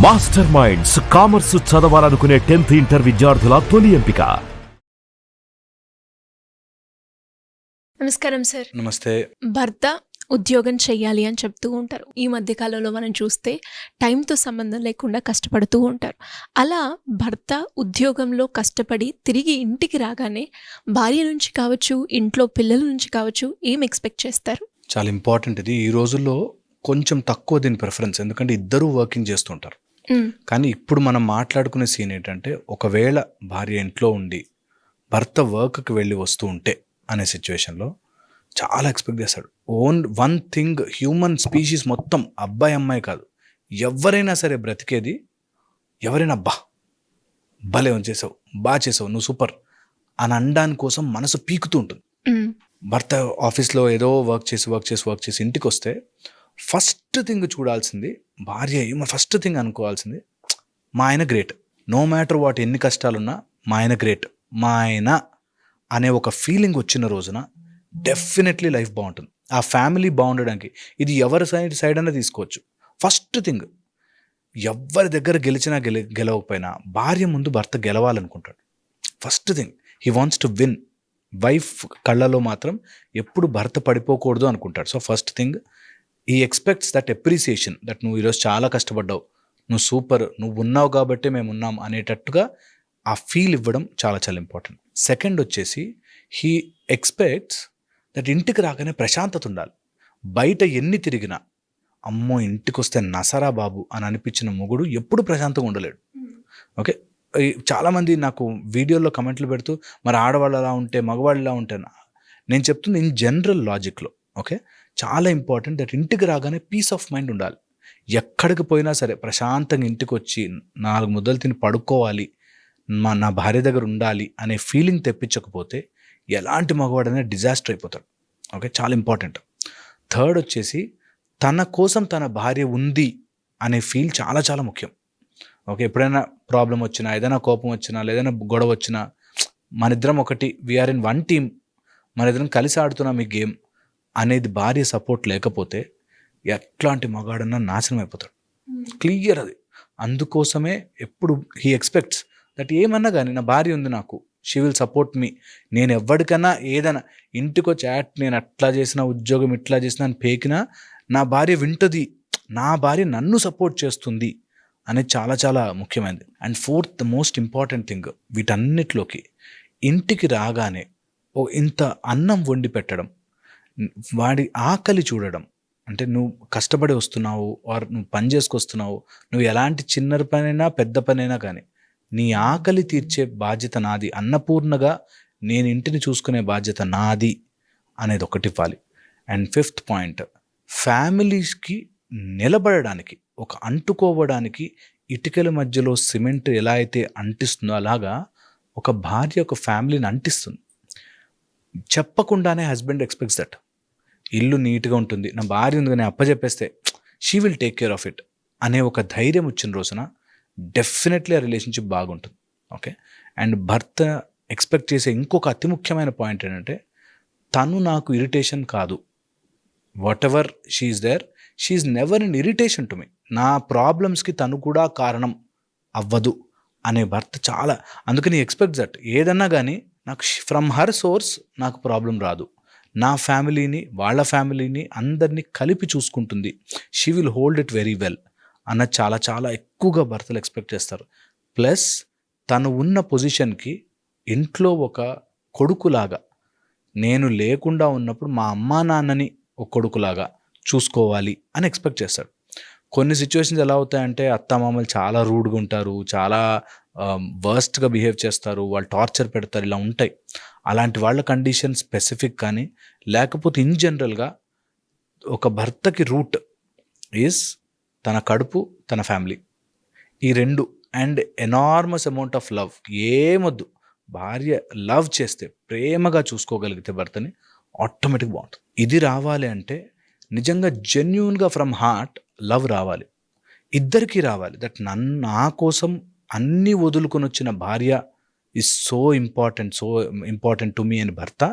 Master minds commerce చదవాలనుకునే 10th inter విద్యార్థుల తొలి ఎంపిక. నమస్కారం సార్. నమస్తే. భర్త ఉద్యోగం చెయ్యాలి అని చెప్తూ ఉంటారు. ఈ మధ్య కాలంలో మనం చూస్తే టైంతో సంబంధం లేకుండా కష్టపడుతూ ఉంటారు. అలా భర్త ఉద్యోగంలో కష్టపడి తిరిగి ఇంటికి రాగానే భార్య నుంచి కావచ్చు, ఇంట్లో పిల్లల నుంచి కావచ్చు, ఏం ఎక్స్పెక్ట్ చేస్తారు? చాలా ఇంపార్టెంట్ ఇది. ఈ రోజుల్లో కొంచెం తక్కువ దీని ప్రిఫరెన్స్, ఎందుకంటే ఇద్దరూ వర్కింగ్ చేస్తుంటారు. కానీ ఇప్పుడు మనం మాట్లాడుకునే సీన్ ఏంటంటే, ఒకవేళ భార్య ఇంట్లో ఉండి భర్త వర్క్కి వెళ్ళి వస్తూ ఉంటే అనే సిచ్యువేషన్లో చాలా ఎక్స్పెక్ట్ చేస్తాడు. వన్ థింగ్, హ్యూమన్ స్పీషీస్ మొత్తం, అబ్బాయి అమ్మాయి కాదు, ఎవరైనా సరే బ్రతికేది, ఎవరైనా భలే చేసావు, బాగా చేసావు, నువ్వు సూపర్ అని అనడానికి కోసం మనసు పీకుతూ ఉంటుంది. భర్త ఆఫీస్లో ఏదో వర్క్ చేసి ఇంటికి వస్తే ఫస్ట్ థింగ్ చూడాల్సింది భార్య, ఏమో ఫస్ట్ థింగ్ అనుకోవాల్సింది, మా ఆయన గ్రేట్, నో మ్యాటర్ వాట్, ఎన్ని కష్టాలున్నా మా ఆయన గ్రేట్, మా ఆయన అనే ఒక ఫీలింగ్ వచ్చిన రోజున డెఫినెట్లీ లైఫ్ బాగుంటుంది. ఆ ఫ్యామిలీ బాగుండడానికి ఇది ఎవరి సైడ్ అయినా తీసుకోవచ్చు. ఫస్ట్ థింగ్, ఎవరి దగ్గర గెలిచినా గెలవకపోయినా భార్య ముందు భర్త గెలవాలనుకుంటాడు. First thing, he wants to win. Wife కళ్ళలో మాత్రం ఎప్పుడు భర్త పడిపోకూడదు అనుకుంటాడు. So first thing, he expects that appreciation, that నువ్వు ఈరోజు చాలా కష్టపడ్డావు, నువ్వు సూపర్, నువ్వు ఉన్నావు కాబట్టి మేము ఉన్నాం అనేటట్టుగా ఆ ఫీల్ ఇవ్వడం చాలా చాలా ఇంపార్టెంట్. సెకండ్ వచ్చేసి, హీ ఎక్స్పెక్ట్స్ దట్ ఇంటికి రాగానే ప్రశాంతత ఉండాలి. బయట ఎన్ని తిరిగినా, అమ్మో ఇంటికి వస్తే నసరా బాబు అని అనిపించిన మొగుడు ఎప్పుడు ప్రశాంతంగా ఉండలేడు. ఓకే, చాలామంది నాకు వీడియోలో కమెంట్లు పెడుతూ, మరి ఆడవాళ్ళు అలా ఉంటే మగవాళ్ళు ఇలా ఉంటే, నేను చెప్తుంది ఇన్ జనరల్ లాజిక్లో. ఓకే, చాలా ఇంపార్టెంట్ దట్ ఇంటికి రాగానే పీస్ ఆఫ్ మైండ్ ఉండాలి. ఎక్కడికి పోయినా సరే ప్రశాంతంగా ఇంటికి వచ్చి 4 ముద్దలు తిని పడుకోవాలి, నా భార్య దగ్గర ఉండాలి అనే ఫీలింగ్ తెప్పించకపోతే ఎలాంటి మగవాడైనా డిజాస్టర్ అయిపోతాడు. ఓకే, చాలా ఇంపార్టెంట్. థర్డ్ వచ్చేసి, తన కోసం తన భార్య ఉంది అనే ఫీల్ చాలా చాలా ముఖ్యం. ఓకే, ఎప్పుడైనా ప్రాబ్లం వచ్చినా, ఏదైనా కోపం వచ్చినా, లేదైనా గొడవ వచ్చినా, మనిద్దరం ఒకటి, వీఆర్ ఇన్ వన్ టీమ్, మనిద్దరం కలిసి ఆడుతున్నాం ఈ గేమ్ అనేది భార్య సపోర్ట్ లేకపోతే ఎట్లాంటి మగాడన్నా నాశనం అయిపోతాడు. క్లియర్ అది. అందుకోసమే ఎప్పుడు హీ ఎక్స్పెక్ట్స్ దట్ ఏమన్నా కానీ నా భార్య ఉంది, నాకు షీ విల్ సపోర్ట్ మీ. నేను ఎవరికైనా ఏదైనా ఇంటికి వచ్చి నేను అట్లా చేసిన, ఉద్యోగం ఇట్లా చేసిన అని పేకినా నా భార్య వింటుంది, నా భార్య నన్ను సపోర్ట్ చేస్తుంది అనేది చాలా చాలా ముఖ్యమైనది. And fourth, the most important thing వీటన్నిటిలోకి, ఇంటికి రాగానే ఇంత అన్నం వండి పెట్టడం, వాడి ఆకలి చూడడం. అంటే నువ్వు కష్టపడి వస్తున్నావు, ఆర్ నువ్వు పని చేసుకొస్తున్నావు, నువ్వు ఎలాంటి చిన్న పనైనా పెద్ద పనైనా కానీ నీ ఆకలి తీర్చే బాధ్యత నాది, అన్నపూర్ణగా నేను ఇంటిని చూసుకునే బాధ్యత నాది అనేది ఒకటి ఇవ్వాలి. అండ్ ఫిఫ్త్ పాయింట్, ఫ్యామిలీస్కి నిలబడడానికి, ఒక అంటుకోవడానికి ఇటుకల మధ్యలో సిమెంట్ ఎలా అయితే అంటిస్తుందో అలాగా ఒక భార్య ఒక ఫ్యామిలీని అంటిస్తుంది. చెప్పకుండానే హస్బెండ్ ఎక్స్పెక్ట్స్ దట్ ఇల్లు నీట్గా ఉంటుంది, నా భార్య ఉంది, కానీ అప్పచెప్పేస్తే she will take care of it అనే ఒక ధైర్యం వచ్చిన రోజున డెఫినెట్లీ ఆ రిలేషన్షిప్ బాగుంటుంది. ఓకే, అండ్ భర్త ఎక్స్పెక్ట్ చేసే ఇంకొక అతి ముఖ్యమైన పాయింట్ ఏంటంటే, తను నాకు ఇరిటేషన్ కాదు, whatever she's there, she's never in irritation to me, నా ప్రాబ్లమ్స్కి తను కూడా కారణం అవ్వదు అనే భర్త చాలా. అందుకని ఎక్స్పెక్ట్ దట్ ఏదన్నా కానీ నాకు ఫ్రమ్ హర్ సోర్స్ నాకు ప్రాబ్లం రాదు, నా ఫ్యామిలీని వాళ్ళ ఫ్యామిలీని అందరినీ కలిపి చూసుకుంటుంది, she will hold it very well అన్నది చాలా చాలా ఎక్కువగా భర్తలు ఎక్స్పెక్ట్ చేస్తారు. ప్లస్ తను ఉన్న పొజిషన్కి ఇంట్లో ఒక కొడుకులాగా, నేను లేకుండా ఉన్నప్పుడు మా అమ్మా నాన్నని ఒక కొడుకులాగా చూసుకోవాలి అని ఎక్స్పెక్ట్ చేస్తాడు. కొన్ని సిచ్యువేషన్స్ ఎలా అవుతాయంటే, అత్తమామలు చాలా రూడ్గా ఉంటారు, చాలా వర్స్ట్గా బిహేవ్ చేస్తారు, వాళ్ళు టార్చర్ పెడతారు, ఇలా ఉంటాయి. అలాంటి వాళ్ళ కండిషన్ స్పెసిఫిక్ కానీ, లేకపోతే ఇన్ జనరల్గా ఒక భర్తకి రూట్ ఈజ్ తన కడుపు, తన ఫ్యామిలీ, ఈ రెండు. And enormous amount of love. ఏమొద్దు, భార్య లవ్ చేస్తే, ప్రేమగా చూసుకోగలిగితే భర్తని, ఆటోమేటిక్ బాగుంటుంది. ఇది రావాలి అంటే నిజంగా జెన్యూన్గా ఫ్రమ్ హార్ట్ లవ్ రావాలి, ఇద్దరికీ రావాలి. దట్ నా కోసం అన్నీ వదులుకొని వచ్చిన భార్య is so important to me అని భర్త,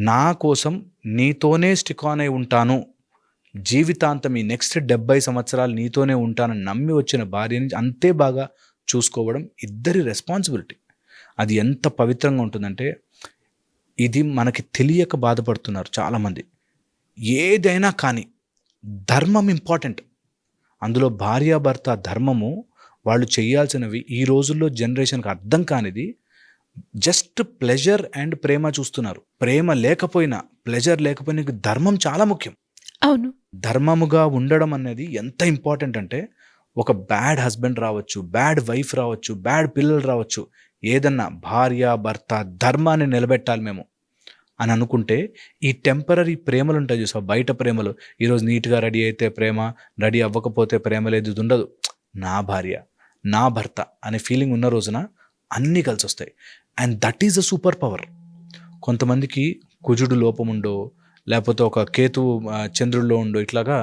నా కోసం నీతోనే స్టిక్ ఆన్ అయి ఉంటాను, జీవితాంతం ఈ నెక్స్ట్ 70 సంవత్సరాలు నీతోనే ఉంటానని నమ్మి వచ్చిన భార్యని అంతే బాగా చూసుకోవడం ఇద్దరి రెస్పాన్సిబిలిటీ. అది ఎంత పవిత్రంగా ఉంటుందంటే, ఇది మనకి తెలియక బాధపడుతున్నారు చాలామంది. ఏదైనా కానీ ధర్మం ఇంపార్టెంట్. అందులో భార్యాభర్త ధర్మము వాళ్ళు చేయాల్సినవి ఈ రోజుల్లో జనరేషన్కి అర్థం కానిది. జస్ట్ ప్లెజర్ అండ్ ప్రేమ చూస్తున్నారు. ప్రేమ లేకపోయినా, ప్లెజర్ లేకపోయినా ధర్మం చాలా ముఖ్యం. అవును. ధర్మముగా ఉండడం అనేది ఎంత ఇంపార్టెంట్ అంటే, ఒక బ్యాడ్ హస్బెండ్ రావచ్చు, బ్యాడ్ వైఫ్ రావచ్చు, బ్యాడ్ పిల్లలు రావచ్చు, ఏదన్నా భార్య భర్త ధర్మాన్ని నిలబెట్టాలి మేము అని అనుకుంటే, ఈ టెంపరీ ప్రేమలు ఉంటాయి చూసా, బయట ప్రేమలు, ఈరోజు నీట్గా రెడీ అయితే ప్రేమ, రెడీ అవ్వకపోతే ప్రేమ లేదు, ఇది ఉండదు. నా భార్య, నా భర్త అనే ఫీలింగ్ ఉన్న రోజున అన్నీ కలిసి వస్తాయి. And that is a super power. కొంతమందికి కుజుడు లోపం ఉండో, లేకపోతే ఒక కేతు చంద్రుల్లో ఉండో, ఇట్లాగా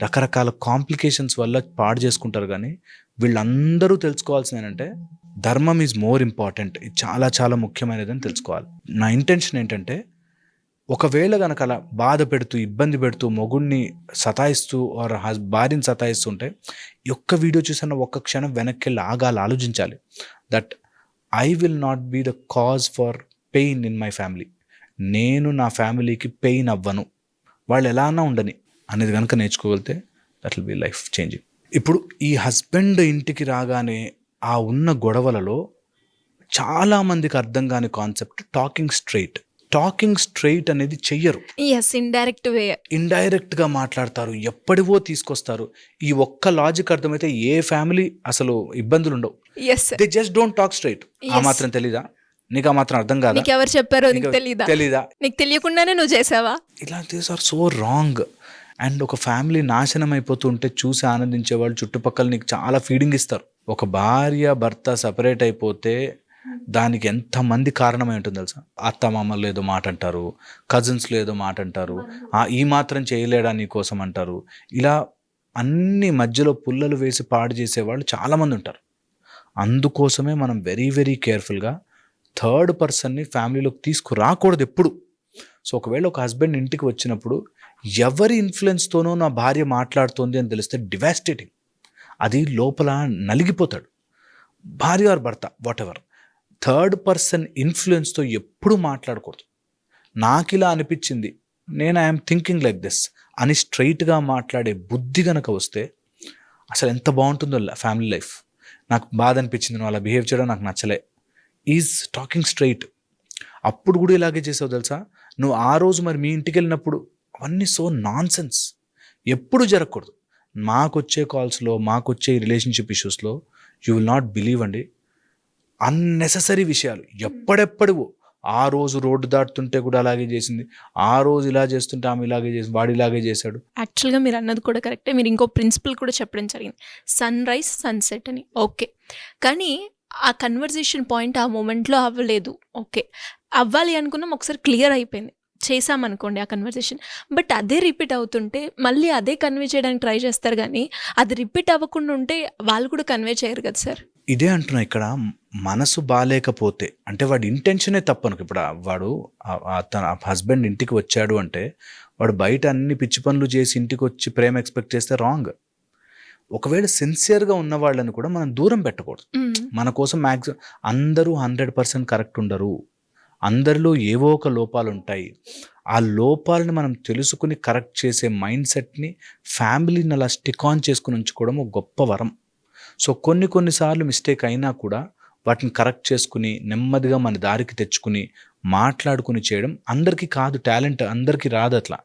రకరకాల కాంప్లికేషన్స్ వల్ల పాడు చేసుకుంటారు. కానీ వీళ్ళందరూ తెలుసుకోవాల్సింది ఏంటంటే, ధర్మం ఈజ్ మోర్ ఇంపార్టెంట్. ఇది చాలా చాలా ముఖ్యమైనదని తెలుసుకోవాలి. నా ఇంటెన్షన్ ఏంటంటే, ఒకవేళ కనుక అలా బాధ పెడుతూ, ఇబ్బంది పెడుతూ, మొగుడిని సతాయిస్తూ ఆర్ భార్యని సతాయిస్తుంటే, ఈ ఒక్క వీడియో చూసిన ఒక్క క్షణం వెనక్కి వెళ్ళి ఆలోచించాలి. That I will not be the cause for pain in my family. నేను నా ఫ్యామిలీకి పెయిన్ అవ్వను, వాళ్ళు ఎలా అన్నా ఉండని అనేది కనుక నేర్చుకోగలిగితే that will be life changing. ఇప్పుడు ఈ హస్బెండ్ ఇంటికి రాగానే ఆ ఉన్న గొడవలలో చాలామందికి అర్థం కాని కాన్సెప్ట్ టాకింగ్ స్ట్రైట్ అనేది చెయ్యరు. ఇండైరెక్ట్గా మాట్లాడతారు, ఎప్పటివో తీసుకొస్తారు. ఈ ఒక్క లాజిక్ అర్థమైతే ఏ ఫ్యామిలీ అసలు ఇబ్బందులు ఉండవు. They just don't talk straight. ఆ మాత్రం తెలీదా నీకు? ఆ మాత్రం అర్థం కాదా? ఎవరు చెప్పారో తెలీదా? నీకు తెలియకుండానే నువ్వు చేసావా? ఇలా these are so wrong. And ఒక ఫ్యామిలీ నాశనం అయిపోతుంటే చూసి ఆనందించే వాళ్ళు చుట్టుపక్కల నీకు చాలా ఫీడింగ్ ఇస్తారు. ఒక భార్య భర్త సపరేట్ అయిపోతే దానికి ఎంతమంది కారణమై ఉంటుంది తెలుసా? అత్త మామలు ఏదో మాట అంటారు, కజిన్స్లో ఏదో మాట అంటారు, ఈ మాత్రం చేయలేడా నీ కోసం అంటారు. ఇలా అన్ని మధ్యలో పుల్లలు వేసి పాడు చేసేవాళ్ళు చాలామంది ఉంటారు. అందుకోసమే మనం వెరీ వెరీ కేర్ఫుల్గా థర్డ్ పర్సన్ని ఫ్యామిలీలోకి తీసుకురాకూడదు ఎప్పుడు. సో ఒకవేళ ఒక హస్బెండ్ ఇంటికి వచ్చినప్పుడు ఎవరి ఇన్ఫ్లుయెన్స్తోనో నా భార్య మాట్లాడుతోంది అని తెలిస్తే డివాస్టేటింగ్. అది లోపల నలిగిపోతాడు. భార్య ఆర్ భర్త వాట్ ఎవర్, థర్డ్ పర్సన్ ఇన్ఫ్లుయెన్స్తో ఎప్పుడు మాట్లాడకూడదు. నాకు ఇలా అనిపించింది, నేను ఐఎమ్ థింకింగ్ లైక్ దిస్ అని స్ట్రైట్గా మాట్లాడే బుద్ధి కనుక వస్తే అసలు ఎంత బాగుంటుందో ఫ్యామిలీ లైఫ్. నాకు బాధ అనిపించింది, నువ్వు అలా బిహేవ్ చేయడం నాకు నచ్చలే, ఈజ్ టాకింగ్ స్ట్రైట్. అప్పుడు కూడా ఇలాగే చేసావు తెలుసా నువ్వు. ఆ రోజు మరి మీ ఇంటికి వెళ్ళినప్పుడు అవన్నీ సో నాన్ సెన్స్ ఎప్పుడు జరగకూడదు. మాకొచ్చే కాల్స్లో, మాకొచ్చే రిలేషన్షిప్ ఇష్యూస్లో యూ విల్ నాట్ బిలీవ్ అండి, అన్నెసెసరీ విషయాలు ఎప్పుడెప్పుడు. ఆ రోజు రోడ్డు దాటుతుంటే కూడా అలాగే చేసింది, ఆ రోజు ఇలా చేస్తుంటే ఆమె ఇలాగే చేసి, వాడు ఇలాగే చేశాడు. యాక్చువల్గా మీరు అన్నది కూడా కరెక్టే. మీరు ఇంకో ప్రిన్సిపల్ కూడా చెప్పడం జరిగింది, సన్ రైజ్ సన్సెట్ అని. ఓకే, కానీ ఆ కన్వర్జేషన్ పాయింట్ ఆ మూమెంట్లో అవ్వలేదు. ఓకే, అవ్వాలి అనుకున్నాం, ఒకసారి క్లియర్ అయిపోయింది, చేసామనుకోండి ఆ కన్వర్జేషన్. బట్ అదే రిపీట్ అవుతుంటే మళ్ళీ అదే కన్వే చేయడానికి ట్రై చేస్తారు, కానీ అది రిపీట్ అవ్వకుండా ఉంటే వాళ్ళు కూడా కన్వే చేయరు కదా సార్. ఇదే అంటున్నా, ఇక్కడ మనసు బాగాలేకపోతే అంటే వాడి ఇంటెన్షనే తప్పనుకో. ఇప్పుడు వాడు తన హస్బెండ్ ఇంటికి వచ్చాడు అంటే వాడు బయట అన్ని పిచ్చి పనులు చేసి ఇంటికి వచ్చి ప్రేమ ఎక్స్పెక్ట్ చేస్తే రాంగ్. ఒకవేళ సిన్సియర్గా ఉన్న వాళ్ళని కూడా మనం దూరం పెట్టకూడదు. మన కోసం మ్యాక్సిమం అందరూ 100% కరెక్ట్ ఉండరు, అందరిలో ఏవో ఒక లోపాలు ఉంటాయి. ఆ లోపాలను మనం తెలుసుకుని కరెక్ట్ చేసే మైండ్ సెట్ని ఫ్యామిలీని అలా స్టిక్ ఆన్ చేసుకుని ఉంచుకోవడం ఒక గొప్ప వరం. సో కొన్నిసార్లు మిస్టేక్ అయినా కూడా వాటిని కరెక్ట్ చేసుకుని నెమ్మదిగా మన దారికి తెచ్చుకుని మాట్లాడుకుని చేయడం అందరికీ కాదు, టాలెంట్ అందరికీ రాదు. అట్లా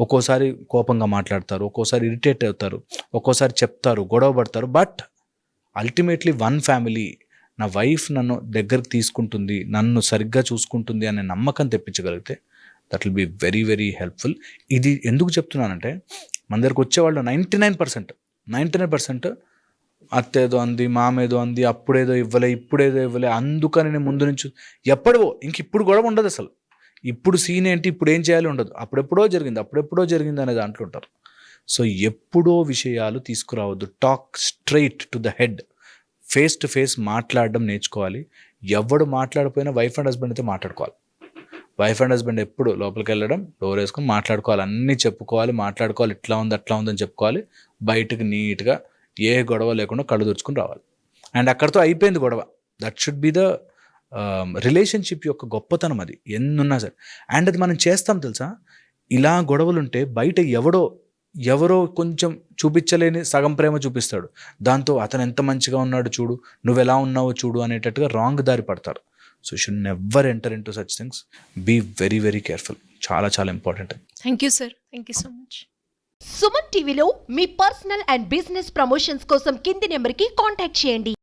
ఒక్కోసారి కోపంగా మాట్లాడతారు, ఒక్కోసారి ఇరిటేట్ అవుతారు, ఒక్కోసారి చెప్తారు, గొడవ పడతారు. బట్ అల్టిమేట్లీ వన్ ఫ్యామిలీ, నా వైఫ్ నన్ను దగ్గరికి తీసుకుంటుంది, నన్ను సరిగ్గా చూసుకుంటుంది అనే నమ్మకం తెప్పించగలిగితే that will be very very helpful. ఇది ఎందుకు చెప్తున్నానంటే, మన దగ్గరకు వచ్చేవాళ్ళు 99% అత్తేదో అంది, మామేదో అంది, అప్పుడేదో ఇవ్వలే, ఇప్పుడేదో ఇవ్వలే, అందుకని నేను ముందు నుంచి ఎప్పుడో, ఇంక ఇప్పుడు గొడవ ఉండదు అసలు. ఇప్పుడు సీన్ ఏంటి, ఇప్పుడు ఏం చేయాలి ఉండదు, అప్పుడెప్పుడో జరిగింది అనే దాంట్లో ఉంటారు. సో ఎప్పుడో విషయాలు తీసుకురావద్దు. Talk straight to the head, face to face మాట్లాడడం నేర్చుకోవాలి. ఎవడు మాట్లాడిపోయినా వైఫ్ అండ్ హస్బెండ్ అయితే మాట్లాడుకోవాలి. వైఫ్ అండ్ హస్బెండ్ ఎప్పుడు లోపలికి వెళ్ళడం, డోర్ వేసుకొని మాట్లాడుకోవాలి, అన్నీ చెప్పుకోవాలి, మాట్లాడుకోవాలి, ఇట్లా ఉంది అట్లా ఉందని చెప్పుకోవాలి, బయటకు నీట్గా ఏ గొడవ లేకుండా కళ్ళు తుడుచుకుని రావాలి. అండ్ అక్కడితో అయిపోయింది గొడవ. That should be the relationship యొక్క గొప్పతనం. అది ఎన్నున్నా సరే. అండ్ అది మనం చేస్తాం తెలుసా, ఇలా గొడవలు ఉంటే బయట ఎవరో కొంచెం చూపించలేని సగం ప్రేమ చూపిస్తాడు, దాంతో అతను ఎంత మంచిగా ఉన్నాడు చూడు, నువ్వు ఎలా ఉన్నావో చూడు అనేటట్టుగా రాంగ్ దారి పడతారు. So should never enter into such things. Be very very careful. చాలా చాలా important. Thank you sir, thank you so much. Suman టీవీలో మీ పర్సనల్ అండ్ బిజినెస్ ప్రమోషన్స్ కోసం కింది నెంబర్కి కాంటాక్ట్ చేయండి.